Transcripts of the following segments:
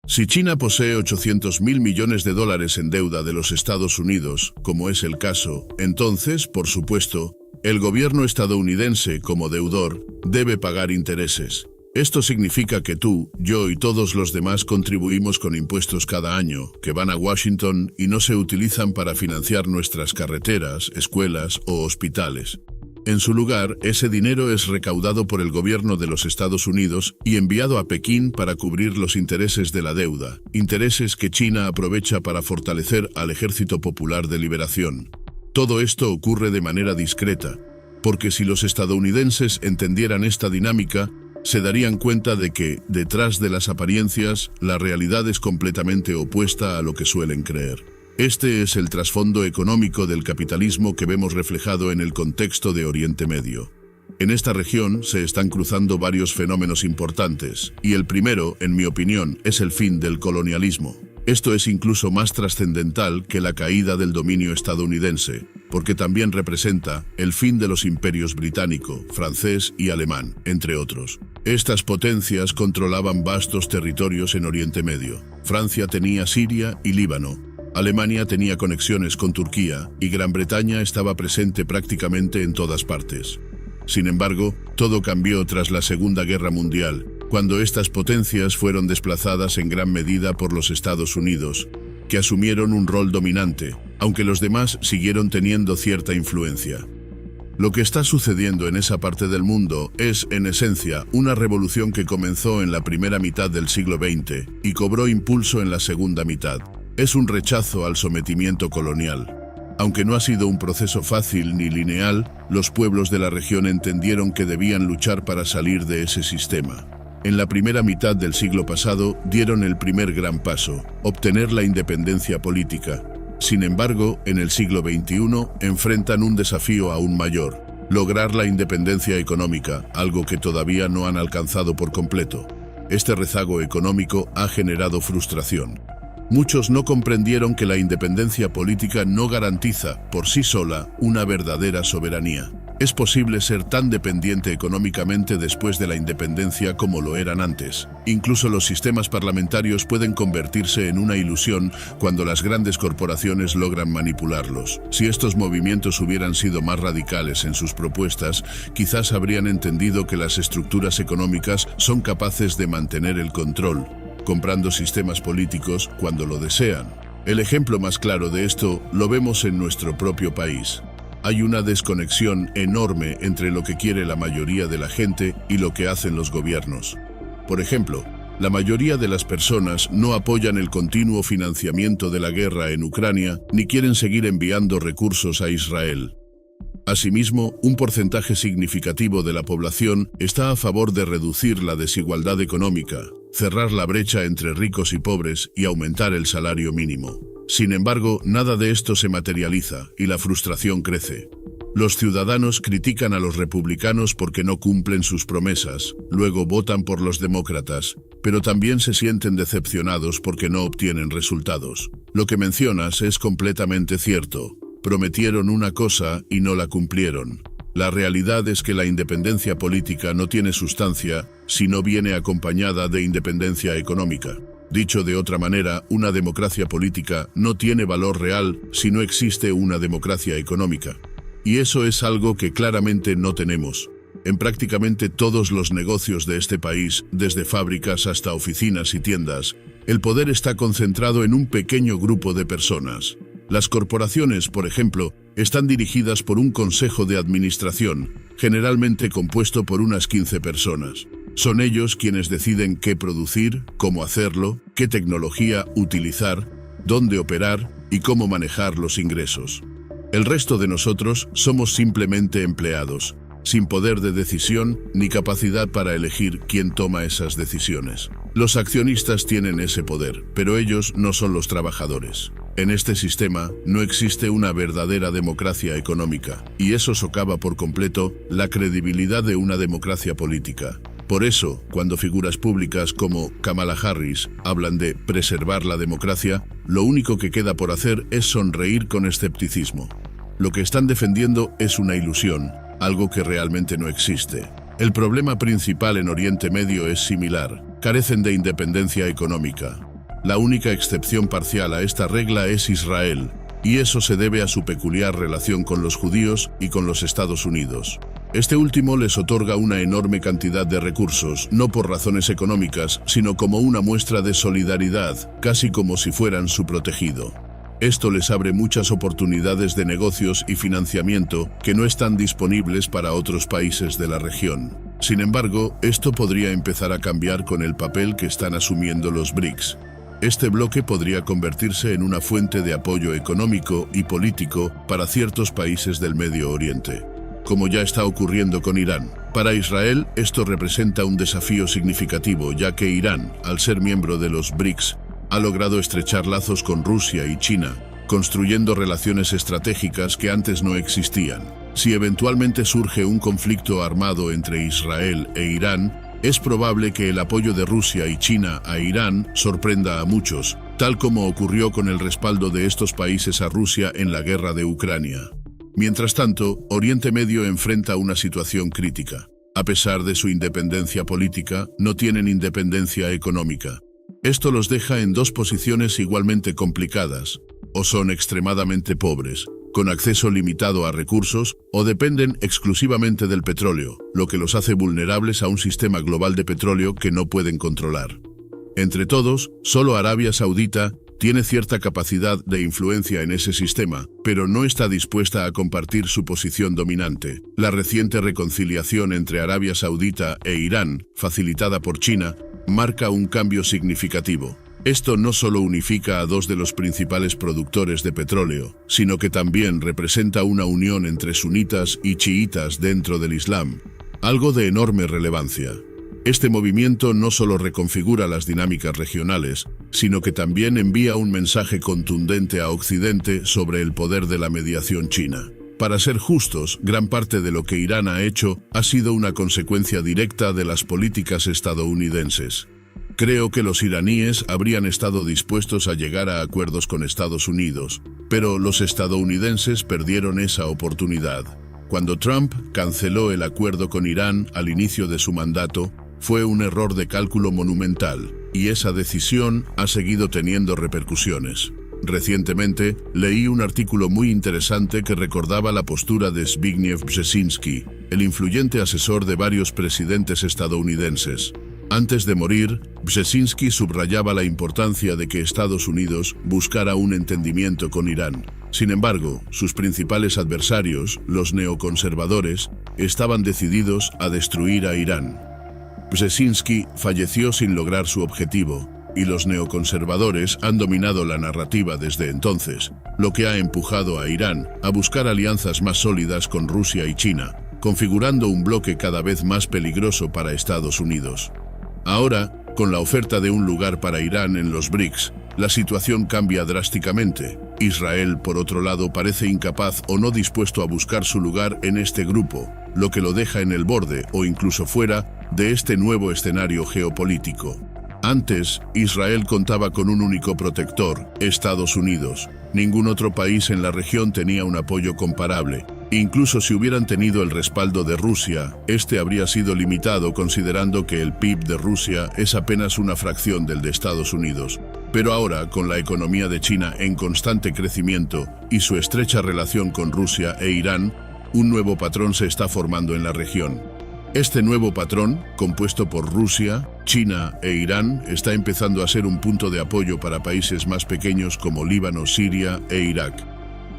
Si China posee 800.000 millones de dólares en deuda de los Estados Unidos, como es el caso, entonces, por supuesto, el gobierno estadounidense, como deudor, debe pagar intereses. Esto significa que tú, yo y todos los demás contribuimos con impuestos cada año, que van a Washington y no se utilizan para financiar nuestras carreteras, escuelas o hospitales. En su lugar, ese dinero es recaudado por el gobierno de los Estados Unidos y enviado a Pekín para cubrir los intereses de la deuda, intereses que China aprovecha para fortalecer al Ejército Popular de Liberación. Todo esto ocurre de manera discreta, porque si los estadounidenses entendieran esta dinámica, se darían cuenta de que, detrás de las apariencias, la realidad es completamente opuesta a lo que suelen creer. Este es el trasfondo económico del capitalismo que vemos reflejado en el contexto de Oriente Medio. En esta región se están cruzando varios fenómenos importantes, y el primero, en mi opinión, es el fin del colonialismo. Esto es incluso más trascendental que la caída del dominio estadounidense, porque también representa el fin de los imperios británico, francés y alemán, entre otros. Estas potencias controlaban vastos territorios en Oriente Medio. Francia tenía Siria y Líbano. Alemania tenía conexiones con Turquía y Gran Bretaña estaba presente prácticamente en todas partes. Sin embargo, todo cambió tras la Segunda Guerra Mundial, cuando estas potencias fueron desplazadas en gran medida por los Estados Unidos, que asumieron un rol dominante, aunque los demás siguieron teniendo cierta influencia. Lo que está sucediendo en esa parte del mundo es, en esencia, una revolución que comenzó en la primera mitad del siglo XX y cobró impulso en la segunda mitad. Es un rechazo al sometimiento colonial. Aunque no ha sido un proceso fácil ni lineal, los pueblos de la región entendieron que debían luchar para salir de ese sistema. En la primera mitad del siglo pasado dieron el primer gran paso, obtener la independencia política. Sin embargo, en el siglo XXI enfrentan un desafío aún mayor, lograr la independencia económica, algo que todavía no han alcanzado por completo. Este rezago económico ha generado frustración. Muchos no comprendieron que la independencia política no garantiza, por sí sola, una verdadera soberanía. Es posible ser tan dependiente económicamente después de la independencia como lo eran antes. Incluso los sistemas parlamentarios pueden convertirse en una ilusión cuando las grandes corporaciones logran manipularlos. Si estos movimientos hubieran sido más radicales en sus propuestas, quizás habrían entendido que las estructuras económicas son capaces de mantener el control, comprando sistemas políticos cuando lo desean. El ejemplo más claro de esto lo vemos en nuestro propio país. Hay una desconexión enorme entre lo que quiere la mayoría de la gente y lo que hacen los gobiernos. Por ejemplo, la mayoría de las personas no apoyan el continuo financiamiento de la guerra en Ucrania ni quieren seguir enviando recursos a Israel. Asimismo, un porcentaje significativo de la población está a favor de reducir la desigualdad económica, cerrar la brecha entre ricos y pobres y aumentar el salario mínimo. Sin embargo, nada de esto se materializa y la frustración crece. Los ciudadanos critican a los republicanos porque no cumplen sus promesas, luego votan por los demócratas, pero también se sienten decepcionados porque no obtienen resultados. Lo que mencionas es completamente cierto. Prometieron una cosa y no la cumplieron. La realidad es que la independencia política no tiene sustancia si no viene acompañada de independencia económica. Dicho de otra manera, una democracia política no tiene valor real si no existe una democracia económica. Y eso es algo que claramente no tenemos. En prácticamente todos los negocios de este país, desde fábricas hasta oficinas y tiendas, el poder está concentrado en un pequeño grupo de personas. Las corporaciones, por ejemplo, están dirigidas por un consejo de administración, generalmente compuesto por unas 15 personas. Son ellos quienes deciden qué producir, cómo hacerlo, qué tecnología utilizar, dónde operar y cómo manejar los ingresos. El resto de nosotros somos simplemente empleados, sin poder de decisión ni capacidad para elegir quién toma esas decisiones. Los accionistas tienen ese poder, pero ellos no son los trabajadores. En este sistema no existe una verdadera democracia económica, y eso socava por completo la credibilidad de una democracia política. Por eso, cuando figuras públicas como Kamala Harris hablan de preservar la democracia, lo único que queda por hacer es sonreír con escepticismo. Lo que están defendiendo es una ilusión, algo que realmente no existe. El problema principal en Oriente Medio es similar. Carecen de independencia económica. La única excepción parcial a esta regla es Israel, y eso se debe a su peculiar relación con los judíos y con los Estados Unidos. Este último les otorga una enorme cantidad de recursos, no por razones económicas, sino como una muestra de solidaridad, casi como si fueran su protegido. Esto les abre muchas oportunidades de negocios y financiamiento que no están disponibles para otros países de la región. Sin embargo, esto podría empezar a cambiar con el papel que están asumiendo los BRICS. Este bloque podría convertirse en una fuente de apoyo económico y político para ciertos países del Medio Oriente, como ya está ocurriendo con Irán. Para Israel, esto representa un desafío significativo, ya que Irán, al ser miembro de los BRICS, ha logrado estrechar lazos con Rusia y China, construyendo relaciones estratégicas que antes no existían. Si eventualmente surge un conflicto armado entre Israel e Irán, es probable que el apoyo de Rusia y China a Irán sorprenda a muchos, tal como ocurrió con el respaldo de estos países a Rusia en la guerra de Ucrania. Mientras tanto, Oriente Medio enfrenta una situación crítica. A pesar de su independencia política, no tienen independencia económica. Esto los deja en dos posiciones igualmente complicadas: o son extremadamente pobres, con acceso limitado a recursos, o dependen exclusivamente del petróleo, lo que los hace vulnerables a un sistema global de petróleo que no pueden controlar. Entre todos, solo Arabia Saudita tiene cierta capacidad de influencia en ese sistema, pero no está dispuesta a compartir su posición dominante. La reciente reconciliación entre Arabia Saudita e Irán, facilitada por China, marca un cambio significativo. Esto no solo unifica a dos de los principales productores de petróleo, sino que también representa una unión entre sunitas y chiitas dentro del Islam, algo de enorme relevancia. Este movimiento no solo reconfigura las dinámicas regionales, sino que también envía un mensaje contundente a Occidente sobre el poder de la mediación china. Para ser justos, gran parte de lo que Irán ha hecho ha sido una consecuencia directa de las políticas estadounidenses. Creo que los iraníes habrían estado dispuestos a llegar a acuerdos con Estados Unidos, pero los estadounidenses perdieron esa oportunidad. Cuando Trump canceló el acuerdo con Irán al inicio de su mandato, fue un error de cálculo monumental, y esa decisión ha seguido teniendo repercusiones. Recientemente, leí un artículo muy interesante que recordaba la postura de Zbigniew Brzezinski, el influyente asesor de varios presidentes estadounidenses. Antes de morir, Brzezinski subrayaba la importancia de que Estados Unidos buscara un entendimiento con Irán. Sin embargo, sus principales adversarios, los neoconservadores, estaban decididos a destruir a Irán. Brzezinski falleció sin lograr su objetivo, y los neoconservadores han dominado la narrativa desde entonces, lo que ha empujado a Irán a buscar alianzas más sólidas con Rusia y China, configurando un bloque cada vez más peligroso para Estados Unidos. Ahora, con la oferta de un lugar para Irán en los BRICS, la situación cambia drásticamente. Israel, por otro lado, parece incapaz o no dispuesto a buscar su lugar en este grupo, lo que lo deja en el borde o incluso fuera de este nuevo escenario geopolítico. Antes, Israel contaba con un único protector, Estados Unidos. Ningún otro país en la región tenía un apoyo comparable. Incluso si hubieran tenido el respaldo de Rusia, este habría sido limitado considerando que el PIB de Rusia es apenas una fracción del de Estados Unidos. Pero ahora, con la economía de China en constante crecimiento y su estrecha relación con Rusia e Irán, un nuevo patrón se está formando en la región. Este nuevo patrón, compuesto por Rusia, China e Irán, está empezando a ser un punto de apoyo para países más pequeños como Líbano, Siria e Irak.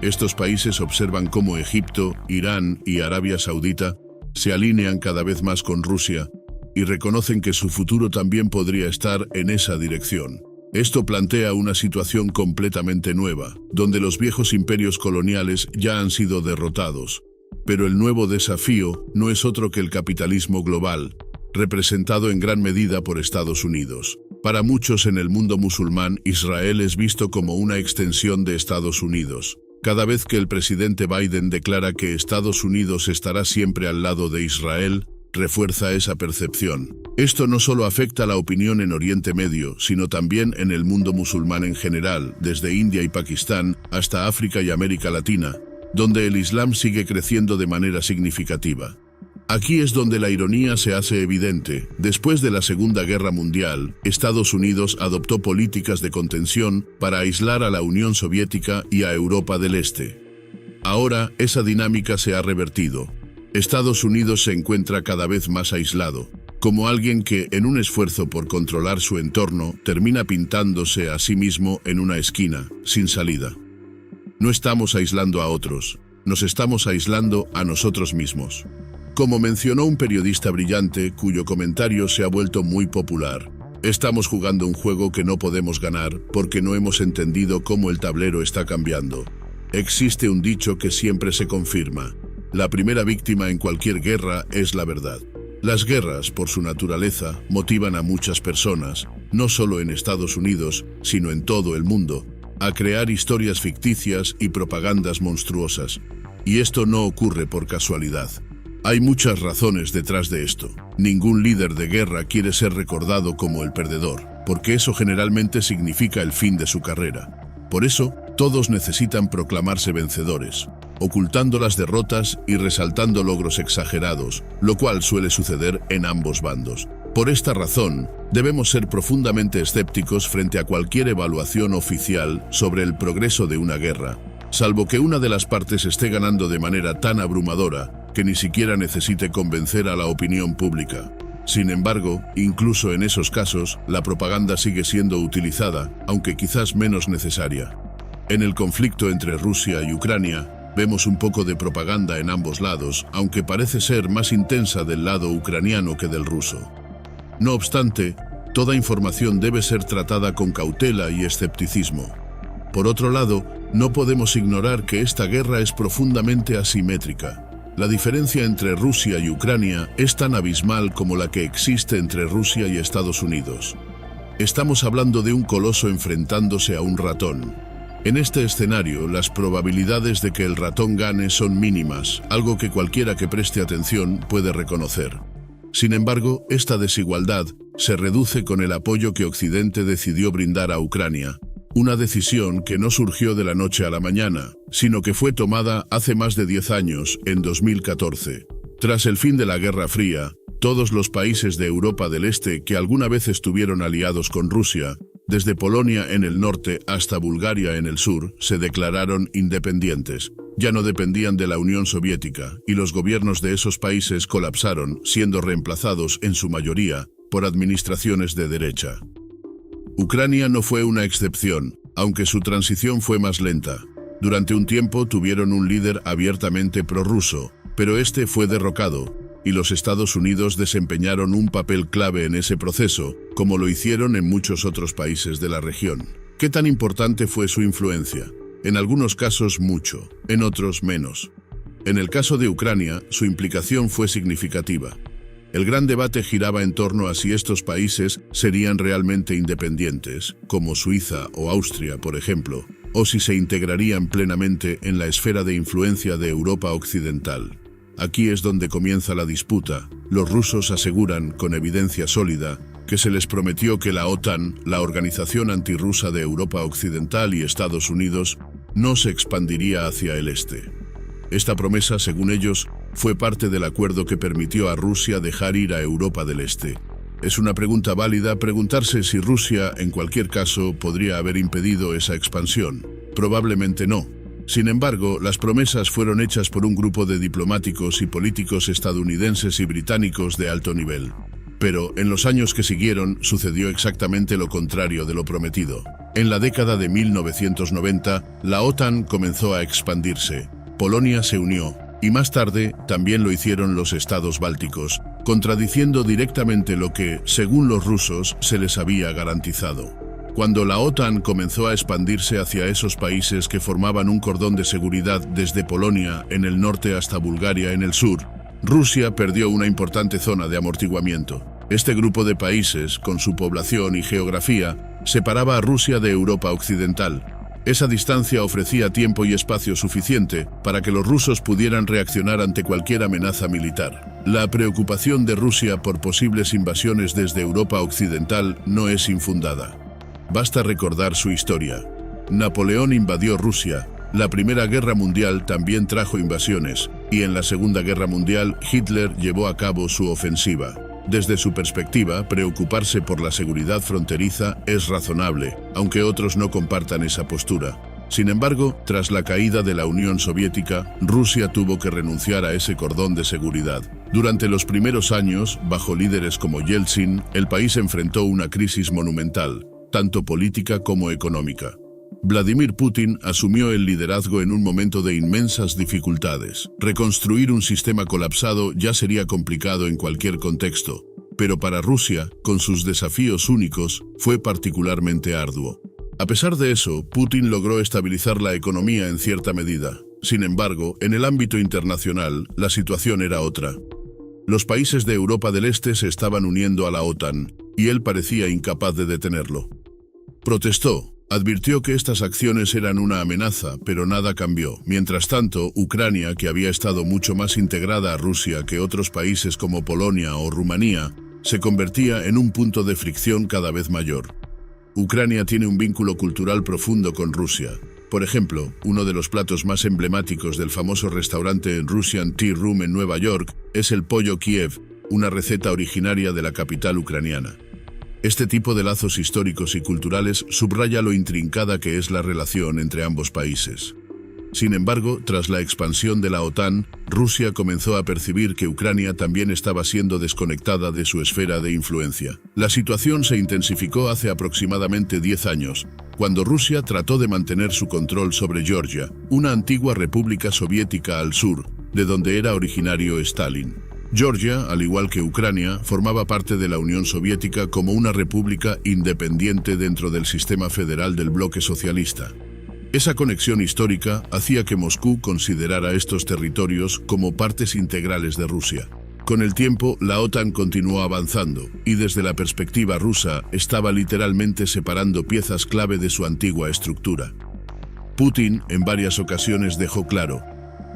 Estos países observan cómo Egipto, Irán y Arabia Saudita se alinean cada vez más con Rusia y reconocen que su futuro también podría estar en esa dirección. Esto plantea una situación completamente nueva, donde los viejos imperios coloniales ya han sido derrotados. Pero el nuevo desafío no es otro que el capitalismo global, representado en gran medida por Estados Unidos. Para muchos en el mundo musulmán, Israel es visto como una extensión de Estados Unidos. Cada vez que el presidente Biden declara que Estados Unidos estará siempre al lado de Israel, refuerza esa percepción. Esto no solo afecta la opinión en Oriente Medio, sino también en el mundo musulmán en general, desde India y Pakistán hasta África y América Latina, donde el Islam sigue creciendo de manera significativa. Aquí es donde la ironía se hace evidente. Después de la Segunda Guerra Mundial, Estados Unidos adoptó políticas de contención para aislar a la Unión Soviética y a Europa del Este. Ahora, esa dinámica se ha revertido. Estados Unidos se encuentra cada vez más aislado, como alguien que, en un esfuerzo por controlar su entorno, termina pintándose a sí mismo en una esquina, sin salida. No estamos aislando a otros, nos estamos aislando a nosotros mismos. Como mencionó un periodista brillante cuyo comentario se ha vuelto muy popular, estamos jugando un juego que no podemos ganar porque no hemos entendido cómo el tablero está cambiando. Existe un dicho que siempre se confirma: la primera víctima en cualquier guerra es la verdad. Las guerras, por su naturaleza, motivan a muchas personas, no solo en Estados Unidos, sino en todo el mundo, a crear historias ficticias y propagandas monstruosas. Y esto no ocurre por casualidad. Hay muchas razones detrás de esto. Ningún líder de guerra quiere ser recordado como el perdedor, porque eso generalmente significa el fin de su carrera. Por eso, todos necesitan proclamarse vencedores, ocultando las derrotas y resaltando logros exagerados, lo cual suele suceder en ambos bandos. Por esta razón, debemos ser profundamente escépticos frente a cualquier evaluación oficial sobre el progreso de una guerra, salvo que una de las partes esté ganando de manera tan abrumadora que ni siquiera necesite convencer a la opinión pública. Sin embargo, incluso en esos casos, la propaganda sigue siendo utilizada, aunque quizás menos necesaria. En el conflicto entre Rusia y Ucrania, vemos un poco de propaganda en ambos lados, aunque parece ser más intensa del lado ucraniano que del ruso. No obstante, toda información debe ser tratada con cautela y escepticismo. Por otro lado, no podemos ignorar que esta guerra es profundamente asimétrica. La diferencia entre Rusia y Ucrania es tan abismal como la que existe entre Rusia y Estados Unidos. Estamos hablando de un coloso enfrentándose a un ratón. En este escenario, las probabilidades de que el ratón gane son mínimas, algo que cualquiera que preste atención puede reconocer. Sin embargo, esta desigualdad se reduce con el apoyo que Occidente decidió brindar a Ucrania. Una decisión que no surgió de la noche a la mañana, sino que fue tomada hace más de 10 años, en 2014. Tras el fin de la Guerra Fría, todos los países de Europa del Este que alguna vez estuvieron aliados con Rusia, desde Polonia en el norte hasta Bulgaria en el sur, se declararon independientes. Ya no dependían de la Unión Soviética, y los gobiernos de esos países colapsaron, siendo reemplazados, en su mayoría, por administraciones de derecha. Ucrania no fue una excepción, aunque su transición fue más lenta. Durante un tiempo tuvieron un líder abiertamente prorruso, pero este fue derrocado, y los Estados Unidos desempeñaron un papel clave en ese proceso, como lo hicieron en muchos otros países de la región. ¿Qué tan importante fue su influencia? En algunos casos mucho, en otros menos. En el caso de Ucrania, su implicación fue significativa. El gran debate giraba en torno a si estos países serían realmente independientes, como Suiza o Austria, por ejemplo, o si se integrarían plenamente en la esfera de influencia de Europa Occidental. Aquí es donde comienza la disputa. Los rusos aseguran, con evidencia sólida, que se les prometió que la OTAN, la organización antirrusa de Europa Occidental y Estados Unidos, no se expandiría hacia el este. Esta promesa, según ellos, fue parte del acuerdo que permitió a Rusia dejar ir a Europa del Este. Es una pregunta válida preguntarse si Rusia, en cualquier caso, podría haber impedido esa expansión. Probablemente no. Sin embargo, las promesas fueron hechas por un grupo de diplomáticos y políticos estadounidenses y británicos de alto nivel. Pero, en los años que siguieron, sucedió exactamente lo contrario de lo prometido. En la década de 1990, la OTAN comenzó a expandirse. Polonia se unió, y más tarde también lo hicieron los estados bálticos, contradiciendo directamente lo que, según los rusos, se les había garantizado. Cuando la OTAN comenzó a expandirse hacia esos países que formaban un cordón de seguridad desde Polonia en el norte hasta Bulgaria en el sur, Rusia perdió una importante zona de amortiguamiento. Este grupo de países, con su población y geografía, separaba a Rusia de Europa Occidental. Esa distancia ofrecía tiempo y espacio suficiente para que los rusos pudieran reaccionar ante cualquier amenaza militar. La preocupación de Rusia por posibles invasiones desde Europa Occidental no es infundada. Basta recordar su historia. Napoleón invadió Rusia. La Primera Guerra Mundial también trajo invasiones, y en la Segunda Guerra Mundial Hitler llevó a cabo su ofensiva. Desde su perspectiva, preocuparse por la seguridad fronteriza es razonable, aunque otros no compartan esa postura. Sin embargo, tras la caída de la Unión Soviética, Rusia tuvo que renunciar a ese cordón de seguridad. Durante los primeros años, bajo líderes como Yeltsin, el país enfrentó una crisis monumental, tanto política como económica. Vladimir Putin asumió el liderazgo en un momento de inmensas dificultades. Reconstruir un sistema colapsado ya sería complicado en cualquier contexto, pero para Rusia, con sus desafíos únicos, fue particularmente arduo. A pesar de eso, Putin logró estabilizar la economía en cierta medida. Sin embargo, en el ámbito internacional, la situación era otra. Los países de Europa del Este se estaban uniendo a la OTAN, y él parecía incapaz de detenerlo. Protestó. Advirtió que estas acciones eran una amenaza, pero nada cambió. Mientras tanto, Ucrania, que había estado mucho más integrada a Rusia que otros países como Polonia o Rumanía, se convertía en un punto de fricción cada vez mayor. Ucrania tiene un vínculo cultural profundo con Rusia. Por ejemplo, uno de los platos más emblemáticos del famoso restaurante Russian Tea Room en Nueva York es el pollo Kiev, una receta originaria de la capital ucraniana. Este tipo de lazos históricos y culturales subraya lo intrincada que es la relación entre ambos países. Sin embargo, tras la expansión de la OTAN, Rusia comenzó a percibir que Ucrania también estaba siendo desconectada de su esfera de influencia. La situación se intensificó hace aproximadamente 10 años, cuando Rusia trató de mantener su control sobre Georgia, una antigua república soviética al sur, de donde era originario Stalin. Georgia, al igual que Ucrania, formaba parte de la Unión Soviética como una república independiente dentro del sistema federal del bloque socialista. Esa conexión histórica hacía que Moscú considerara estos territorios como partes integrales de Rusia. Con el tiempo, la OTAN continuó avanzando, y desde la perspectiva rusa estaba literalmente separando piezas clave de su antigua estructura. Putin en varias ocasiones dejó claro: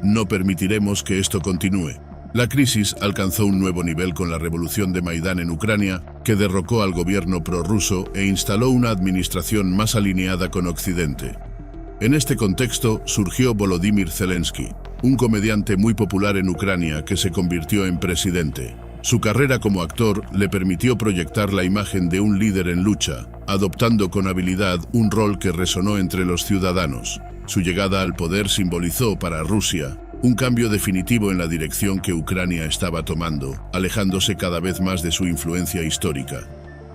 no permitiremos que esto continúe. La crisis alcanzó un nuevo nivel con la revolución de Maidán en Ucrania, que derrocó al gobierno prorruso e instaló una administración más alineada con Occidente. En este contexto surgió Volodymyr Zelensky, un comediante muy popular en Ucrania que se convirtió en presidente. Su carrera como actor le permitió proyectar la imagen de un líder en lucha, adoptando con habilidad un rol que resonó entre los ciudadanos. Su llegada al poder simbolizó para Rusia un cambio definitivo en la dirección que Ucrania estaba tomando, alejándose cada vez más de su influencia histórica.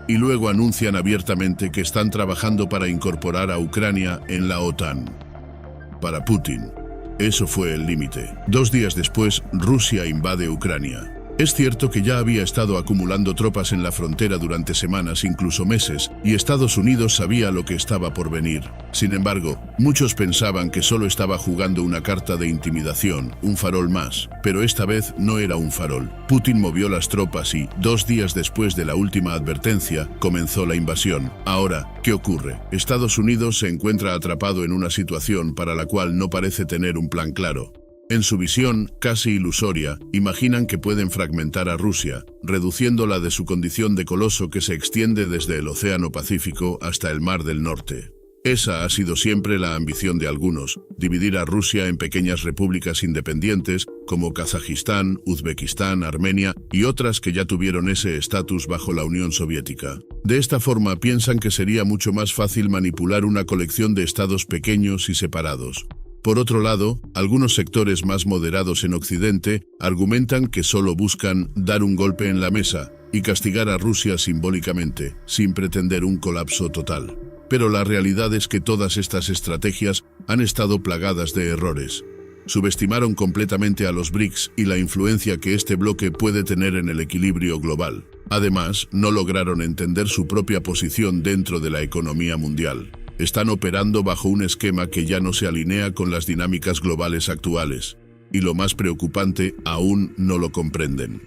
Y luego anuncian abiertamente que están trabajando para incorporar a Ucrania en la OTAN. Para Putin, eso fue el límite. 2 días después, Rusia invade Ucrania. Es cierto que ya había estado acumulando tropas en la frontera durante semanas, incluso meses, y Estados Unidos sabía lo que estaba por venir. Sin embargo, muchos pensaban que solo estaba jugando una carta de intimidación, un farol más, pero esta vez no era un farol. Putin movió las tropas y, 2 días después de la última advertencia, comenzó la invasión. Ahora, ¿qué ocurre? Estados Unidos se encuentra atrapado en una situación para la cual no parece tener un plan claro. En su visión, casi ilusoria, imaginan que pueden fragmentar a Rusia, reduciéndola de su condición de coloso que se extiende desde el Océano Pacífico hasta el Mar del Norte. Esa ha sido siempre la ambición de algunos, dividir a Rusia en pequeñas repúblicas independientes como Kazajistán, Uzbekistán, Armenia y otras que ya tuvieron ese estatus bajo la Unión Soviética. De esta forma piensan que sería mucho más fácil manipular una colección de estados pequeños y separados. Por otro lado, algunos sectores más moderados en Occidente argumentan que solo buscan dar un golpe en la mesa y castigar a Rusia simbólicamente, sin pretender un colapso total. Pero la realidad es que todas estas estrategias han estado plagadas de errores. Subestimaron completamente a los BRICS y la influencia que este bloque puede tener en el equilibrio global. Además, no lograron entender su propia posición dentro de la economía mundial. Están operando bajo un esquema que ya no se alinea con las dinámicas globales actuales. Y lo más preocupante, aún no lo comprenden.